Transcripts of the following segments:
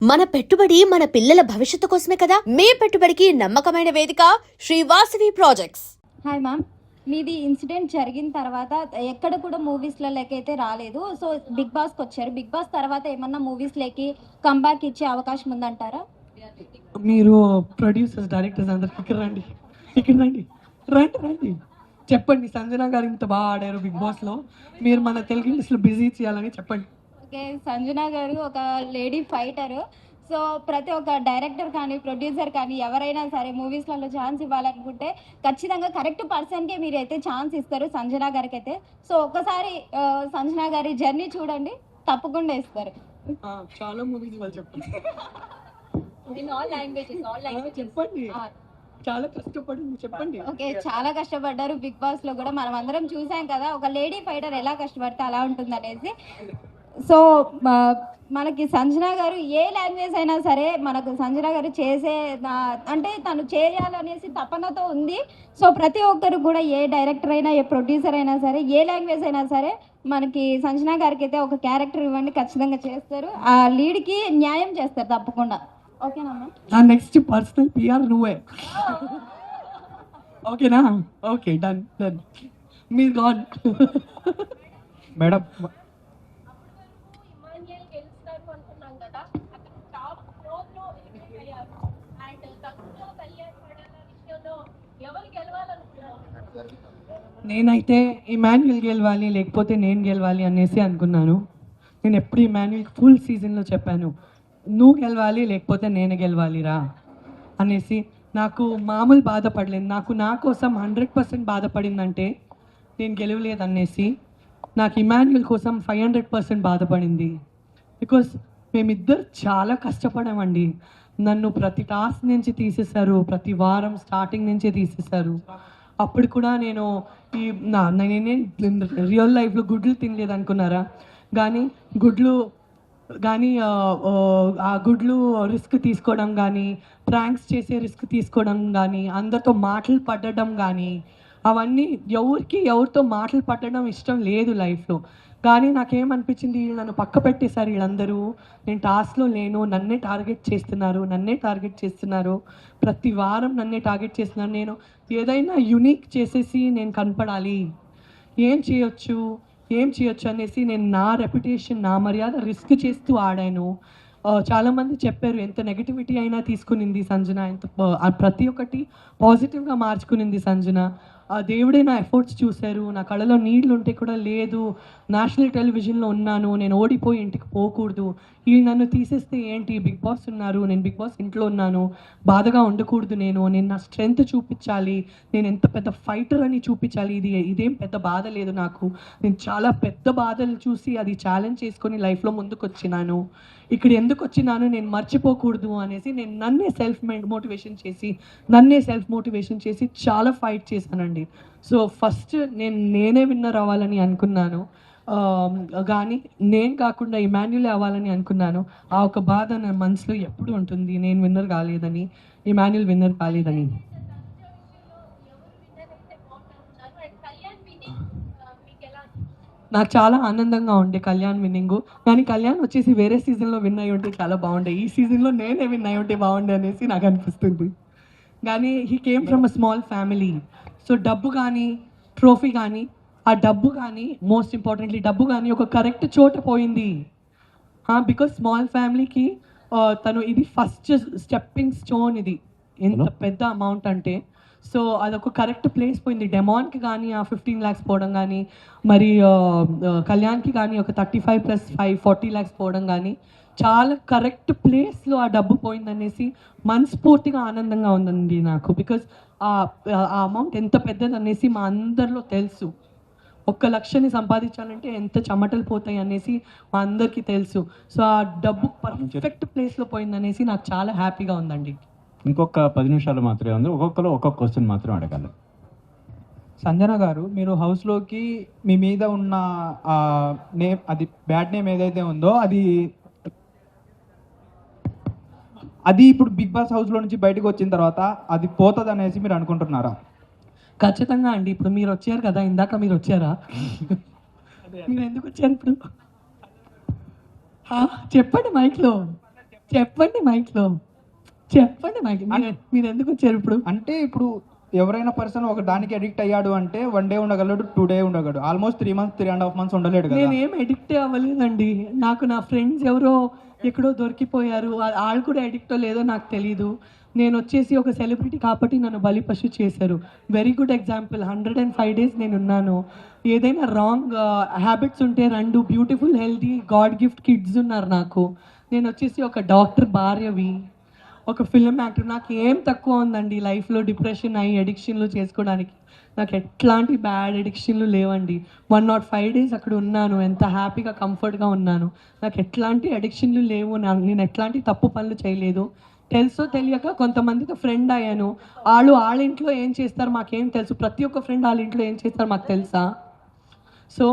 మన పెట్టుబడి మన పిల్లల భవిష్యత్తు కోసమే కదా. మీ పెట్టుబడికి నమ్మకమైన వేదిక శ్రీవాసవి ప్రాజెక్ట్స్. హాయ్ మ్యామ్, మీది ఇన్సిడెంట్ జరిగిన తర్వాత ఎక్కడ కూడా మూవీస్లలోకైతే రాలేదు. సో బిగ్ బాస్కి వచ్చారు. బిగ్ బాస్ తర్వాత ఏమన్నా మూవీస్లోకి కంబ్యాక్ ఇచ్చే అవకాశం ఉందంటారా? మీరు ప్రొడ్యూసర్స్ డైరెక్టర్స్ అందరికి ఇక్కడ రండి, ఇక్కడ రండి, రండి రండి చెప్పండి. సంజన గారు ఇంత బాగా ఆడారు బిగ్ బాస్లో, మీరు మన తెలుగు ఇండస్ట్రీలో బిజీ చేయాలని చెప్పండి. ఓకే, సంజన గారు ఒక లేడీ ఫైటరు. సో ప్రతి ఒక్క డైరెక్టర్ కానీ ప్రొడ్యూసర్ కానీ ఎవరైనా సరే మూవీస్లలో ఛాన్స్ ఇవ్వాలనుకుంటే ఖచ్చితంగా కరెక్ట్ పర్సన్కే మీరు అయితే ఛాన్స్ ఇస్తారు, సంజన గారికి అయితే. సో ఒక్కసారి సంజన గారి జర్నీ చూడండి, తప్పకుండా ఇస్తారు. చాలా మూవీస్ వాళ్ళు చెప్పండి, చెప్పండి. చాలా కష్టపడి చెప్పండి. ఓకే, చాలా కష్టపడ్డారు బిగ్ బాస్ లో కూడా. మనం అందరం చూసాం కదా, ఒక లేడీ ఫైటర్ ఎలా కష్టపడితే అలా ఉంటుంది అనేసి. సో మనకి సంజన గారు ఏ లాంగ్వేజ్ అయినా సరే మనకు సంజన గారు చేసే అంటే తను చేయాలనేసి తపనతో ఉంది. సో ప్రతి ఒక్కరు కూడా ఏ డైరెక్టర్ అయినా ఏ ప్రొడ్యూసర్ అయినా సరే ఏ లాంగ్వేజ్ అయినా సరే మనకి సంజన గారికి అయితే ఒక క్యారెక్టర్ ఇవ్వండి, ఖచ్చితంగా చేస్తారు. ఆ లీడ్కి న్యాయం చేస్తారు తప్పకుండా. ఓకేనమ్మా? నా నెక్స్ట్ పర్సనల్ పిఆర్ నువ్వే. ఓకేనా? Okay, done done. మీరు గాన్ మేడం. నేనైతే ఇమాన్యుయల్ గెలవాలి లేకపోతే నేను గెలవాలి అనేసి అనుకున్నాను. నేను ఎప్పుడు ఇమాన్యుయల్ ఫుల్ సీజన్లో చెప్పాను, నువ్వు గెలవాలి లేకపోతే నేను గెలవాలిరా అనేసి. నాకు మామూలు బాధపడలేదు, నాకు నా కోసం 100% బాధపడిందంటే నేను గెలవలేదు అనేసి. నాకు ఇమాన్యుయల్ కోసం 500% బాధపడింది. బికాస్ మేమిద్దరు చాలా కష్టపడామండి. నన్ను ప్రతి టాస్క్ నుంచి తీసేశారు, ప్రతి వారం స్టార్టింగ్ నుంచే తీసేశారు. అప్పుడు కూడా నేను నేనే రియల్ లైఫ్లో గుడ్లు తినలేదు అనుకున్నారా, కానీ ఆ గుడ్లు రిస్క్ తీసుకోవడం కానీ, ప్రాంక్స్ చేసే రిస్క్ తీసుకోవడం కానీ, అందరితో మాటలు పడడం కానీ, అవన్నీ ఎవరితో మాటలు పట్టడం ఇష్టం లేదు లైఫ్లో. కానీ నాకేమనిపించింది, వీళ్ళు నన్ను పక్క పెట్టేశారు వీళ్ళందరూ. నేను టాస్క్లో లేను, నన్నే టార్గెట్ చేస్తున్నారు, ప్రతి వారం నన్నే టార్గెట్ చేస్తున్నారు. నేను ఏదైనా యునిక్ చేసేసి నేను కనపడాలి, ఏం చేయొచ్చు అనేసి నేను నా రెప్యుటేషన్, నా మర్యాద రిస్క్ చేస్తూ ఆడాను. చాలామంది చెప్పారు ఎంత నెగిటివిటీ అయినా తీసుకునింది సంజన, ప్రతి ఒక్కటి పాజిటివ్గా మార్చుకునింది సంజన. ఆ దేవుడే నా ఎఫర్ట్స్ చూశారు. నా కళ్ళలో నీళ్ళు ఉంటే కూడా లేదు, నేషనల్ టెలివిజన్లో ఉన్నాను, నేను ఓడిపోయి ఇంటికి పోకూడదు, వీళ్ళు నన్ను తీసేస్తే ఏంటి, బిగ్ బాస్ ఉన్నారు, నేను బిగ్ బాస్ ఇంట్లో ఉన్నాను, బాధగా ఉండకూడదు, నేను నా స్ట్రెంగ్త్ చూపించాలి, నేను ఎంత పెద్ద ఫైటర్ అని చూపించాలి. ఇదేం పెద్ద బాధ లేదు నాకు, నేను చాలా పెద్ద బాధలు చూసి అది ఛాలెంజ్ చేసుకొని లైఫ్లో ముందుకు వచ్చినాను. ఇక్కడ ఎందుకు వచ్చినాను నేను మర్చిపోకూడదు అనేసి నేను నన్నే సెల్ఫ్ మోటివేషన్ చేసి చాలా ఫైట్ చేశానండి. సో ఫస్ట్ నేనే విన్నర్ అవ్వాలని అనుకున్నాను, కానీ నేను కాకుండా ఇమాన్యుయల్ అవ్వాలని అనుకున్నాను. ఆ ఒక బాధ నా మనసులో ఎప్పుడు ఉంటుంది, నేను విన్నర్ కాలేదని, ఇమాన్యుయల్ విన్నర్ కాలేదని. నాకు చాలా ఆనందంగా ఉండే కళ్యాణ్ విన్నింగు, కానీ కళ్యాణ్ వచ్చేసి వేరే సీజన్లో విన్ అయ్యి ఉంటే చాలా బాగుండే, ఈ సీజన్లో నేనే విన్ అయ్యి ఉంటే బాగుండే అనేసి నాకు అనిపిస్తుంది. కానీ he came from a small family. So డబ్బు కానీ ట్రోఫీ కానీ, ఆ డబ్బు కానీ, మోస్ట్ ఇంపార్టెంట్లీ డబ్బు కానీ ఒక కరెక్ట్ చోట పోయింది. బికాస్ స్మాల్ ఫ్యామిలీకి తను ఇది ఫస్ట్ స్టెప్పింగ్ స్టోన్, ఇది ఎంత పెద్ద అమౌంట్ అంటే. సో అదొక కరెక్ట్ ప్లేస్ పోయింది. డెమాన్కి కానీ ఆ 15 lakhs పోవడం కానీ, మరి కళ్యాణ్కి కానీ ఒక 35 + 5 40 lakhs పోవడం కానీ, చాలా కరెక్ట్ ప్లేస్లో ఆ డబ్బు పోయిందనేసి మనస్ఫూర్తిగా ఆనందంగా ఉందండి నాకు. బికాజ్ ఆ అమౌంట్ ఎంత పెద్దది అనేసి మా అందరిలో తెలుసు. 1 లక్షని సంపాదించాలంటే ఎంత చెమటలు పోతాయి అనేసి మా అందరికీ తెలుసు. సో ఆ డబ్బు పర్ఫెక్ట్ ప్లేస్లో పోయిందనేసి నాకు చాలా హ్యాపీగా ఉందండి. ఇంకొక 10 నిమిషాలు మాత్రమే ఉంది, ఒక్కొక్కరు ఒక్కొక్క క్వశ్చన్ మాత్రం అడగాలి. సంజన గారు, మీరు హౌస్లోకి మీ మీద ఉన్న నేమ్, అది బ్యాడ్ నేమ్ ఏదైతే ఉందో అది ఇప్పుడు బిగ్ బాస్ హౌస్లో నుంచి బయటకు వచ్చిన తర్వాత అది పోతుంది అనేసి మీరు అనుకుంటున్నారా? ఖచ్చితంగా అండి. ఇప్పుడు మీరు వచ్చారు కదా, ఇందాక మీరు వచ్చారా, మీరు ఎందుకు వచ్చారు ఇప్పుడు చెప్పండి మైక్లో. చెప్పండి మైక్లో, చెప్పండి మైక్. మీరు ఎందుకు వచ్చారు ఇప్పుడు? అంటే ఇప్పుడు ఎవరైనా పర్సన్ ఒక దానికి అడిక్ట్ అయ్యాడు అంటే 1 day ఉండగలడు, 2 day ఉండగలడు, almost 3 months 3.5 months ఉండలేడు కదా. నేనేం ఎడిక్ట్ అవ్వలేదండి. నాకు నా ఫ్రెండ్స్ ఎవరో ఎక్కడో దొరికిపోయారు, వాళ్ళు కూడా ఎడిక్టో లేదో నాకు తెలీదు. నేను వచ్చేసి ఒక సెలబ్రిటీ కాబట్టి నన్ను బలిపశు చేశారు. Very good example. 105 days నేను ఉన్నాను. ఏదైనా రాంగ్ హ్యాబిట్స్ ఉంటే 2 beautiful healthy God gift kids ఉన్నారు నాకు. నేను వచ్చేసి ఒక డాక్టర్ భార్యవి, ఒక ఫిల్మ్ యాక్టర్. నాకు ఏం తక్కువ ఉందండి లైఫ్లో డిప్రెషన్ అయ్యి అడిక్షన్లు చేసుకోవడానికి. నాకు ఎట్లాంటి బ్యాడ్ అడిక్షన్లు లేవండి. 105 days అక్కడ ఉన్నాను, ఎంత హ్యాపీగా కంఫర్ట్గా ఉన్నాను. నాకు ఎట్లాంటి అడిక్షన్లు లేవు. నేను ఎట్లాంటి తప్పు పనులు చేయలేదు. తెలుసో తెలియక కొంతమందితో ఫ్రెండ్ అయ్యాను. వాళ్ళ ఇంట్లో ఏం చేస్తారు మాకేం తెలుసు. ప్రతి ఒక్క ఫ్రెండ్ వాళ్ళ ఇంట్లో ఏం చేస్తారు మాకు తెలుసా? సో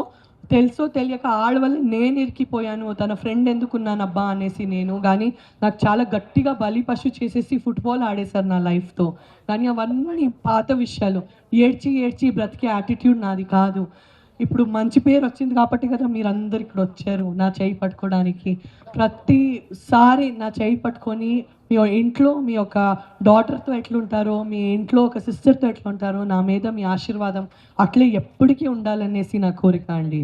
తెలుసో తెలియక వాళ్ళ వల్ల నేను ఇరికిపోయాను. తన ఫ్రెండ్ ఎందుకున్నానబ్బా అనేసి నేను. కానీ నాకు చాలా గట్టిగా బలిపశు చేసేసి ఫుట్బాల్ ఆడేశారు నా లైఫ్తో. కానీ అవన్నీ పాత విషయాలు. ఏడ్చి ఏడ్చి బ్రతికే యాటిట్యూడ్ నాది కాదు. ఇప్పుడు మంచి పేరు వచ్చింది కాబట్టి కదా మీరందరు ఇక్కడ వచ్చారు నా చేయి పట్టుకోవడానికి. ప్రతిసారి నా చేయి పట్టుకొని మీ ఇంట్లో మీ యొక్క డాటర్తో ఎట్లుంటారో, మీ ఇంట్లో ఒక సిస్టర్తో ఎట్లుంటారో, నా మీద మీ ఆశీర్వాదం అట్లే ఎప్పటికీ ఉండాలనేసి నా కోరిక అండి.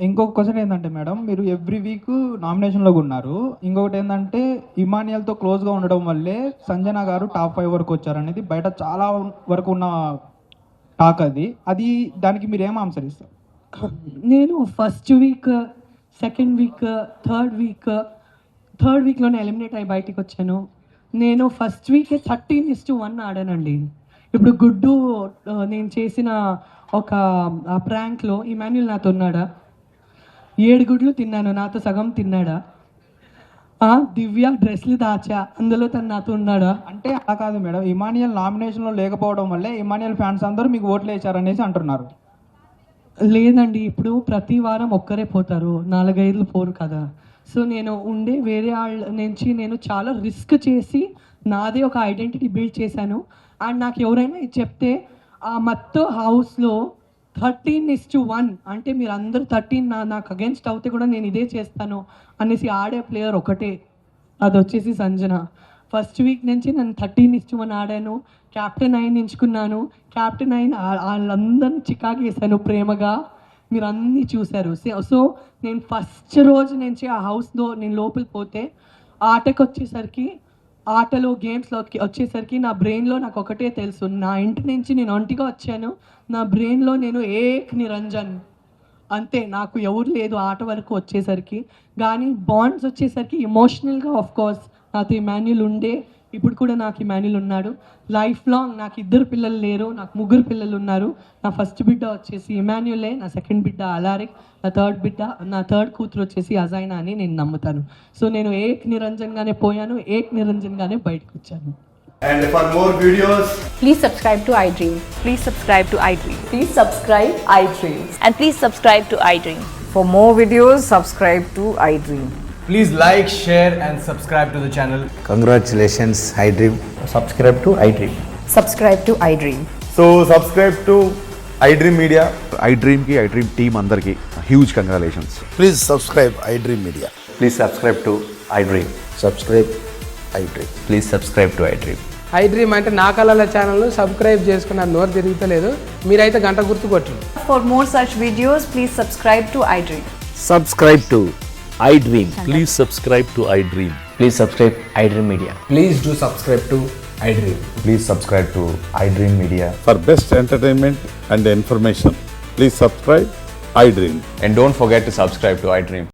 ఇంకొక క్వశ్చన్ ఏంటంటే మేడం, మీరు ఎవ్రీ వీక్ నామినేషన్లో ఉన్నారు. ఇంకొకటి ఏంటంటే ఇమానియల్తో క్లోజ్గా ఉండడం వల్లే సంజన గారు టాప్ 5 వరకు వచ్చారనేది బయట చాలా వరకు ఉన్న టాక్. అది దానికి మీరు ఏం ఆన్సర్ ఇస్తారు? నేను first week, second week, third వీక్లోనే ఎలిమినేట్ అయ్యి బయటికి వచ్చాను. నేను ఫస్ట్ వీకే 13:1 ఆడానండి. ఇప్పుడు గుడ్డు నేను చేసిన ఒక ప్రాంక్లో ఇమాన్యుల్ నాతో ఉన్నాడా? 7 గుడ్లు తిన్నాను, నాతో సగం తిన్నాడా? దివ్య డ్రెస్లు దాచా, అందులో తను నాతో ఉన్నాడా? అంటే అలా కాదు మేడం, ఇమానియల్ నామినేషన్లో లేకపోవడం వల్లే ఇమానియల్ ఫ్యాన్స్ అందరూ మీకు ఓట్లు వేశారనేసి అంటున్నారు. లేదండి, ఇప్పుడు ప్రతి వారం ఒక్కరే పోతారు, 4-5 పోరు కదా. సో నేను ఉండే వేరే వాళ్ళ నుంచి నేను చాలా రిస్క్ చేసి నాదే ఒక ఐడెంటిటీ బిల్డ్ చేశాను. అండ్ నాకు ఎవరైనా ఇది చెప్తే మొత్తం హౌస్లో 13:1 అంటే మీరు అందరూ 13 నాకు అగెన్స్ట్ అవుతే కూడా నేను ఇదే చేస్తాను అనేసి ఆడే ప్లేయర్ ఒకటే, అది వచ్చేసి సంజన. ఫస్ట్ వీక్ నుంచి నేను 13:1 ఆడాను. క్యాప్టెన్ అయిన ఎంచుకున్నాను. క్యాప్టెన్ అయిన వాళ్ళందరినీ చికాకు వేసాను ప్రేమగా. మీరు అన్నీ చూశారు. సో నేను ఫస్ట్ రోజు నుంచి ఆ హౌస్లో నేను లోపలికి పోతే ఆటకు వచ్చేసరికి, ఆటలో గేమ్స్లో వచ్చేసరికి నా బ్రెయిన్లో నాకు ఒకటే తెలుసు, నా ఇంటి నుంచి నేను ఒంటిగా వచ్చాను, నా బ్రెయిన్లో నేను ఏక్ నిరంజన్ అంతే, నాకు ఎవరు లేదు ఆట వరకు వచ్చేసరికి. కానీ బాండ్స్ వచ్చేసరికి ఎమోషనల్గా ఆఫ్కోర్స్ నాతో ఇమాన్యుల్ ఉండే, ఇప్పుడు కూడా నాకు ఇమాన్యుల్ ఉన్నాడు. లైఫ్ లాంగ్ నాకు 2 పిల్లలు లేరు, నాకు 3 పిల్లలు ఉన్నారు. నా ఫస్ట్ బిడ్డ వచ్చేసి ఇమాన్యులే, నా సెకండ్ బిడ్డ అలారిక్, నా థర్డ్ కూతురు వచ్చేసి అజైనా అని నేను నమ్ముతాను. సో నేను ఏక్ నిరంజన్గానే పోయాను, ఏక్ నిరంజన్గానే బయటకు వచ్చాను. And for more videos, Please subscribe to iDream. Please subscribe to iDream. Please subscribe iDream. And please subscribe to iDream. For more videos, subscribe to iDream. please like, share and subscribe to the channel. Congratulations, iDream. Subscribe to iDream. Subscribe to iDream. So subscribe to iDream Media. iDream ki iDream team andarki huge congratulations. Please subscribe iDream Media. Please subscribe to iDream. Subscribe iDream. Please subscribe to iDream. iDream అంటే నా కళల ఛానల్ను subscribe చేసుకున్న నోరు తిరుగుతలేదు, మీరైతే గంట గుర్తు కొట్టండి. For more such videos, please subscribe to iDream. Subscribe to iDream. Please subscribe to iDream. Please subscribe iDream Media. Please do subscribe to iDream. Please subscribe to iDream Media. For best entertainment and information, please subscribe iDream. And don't forget to subscribe to iDream.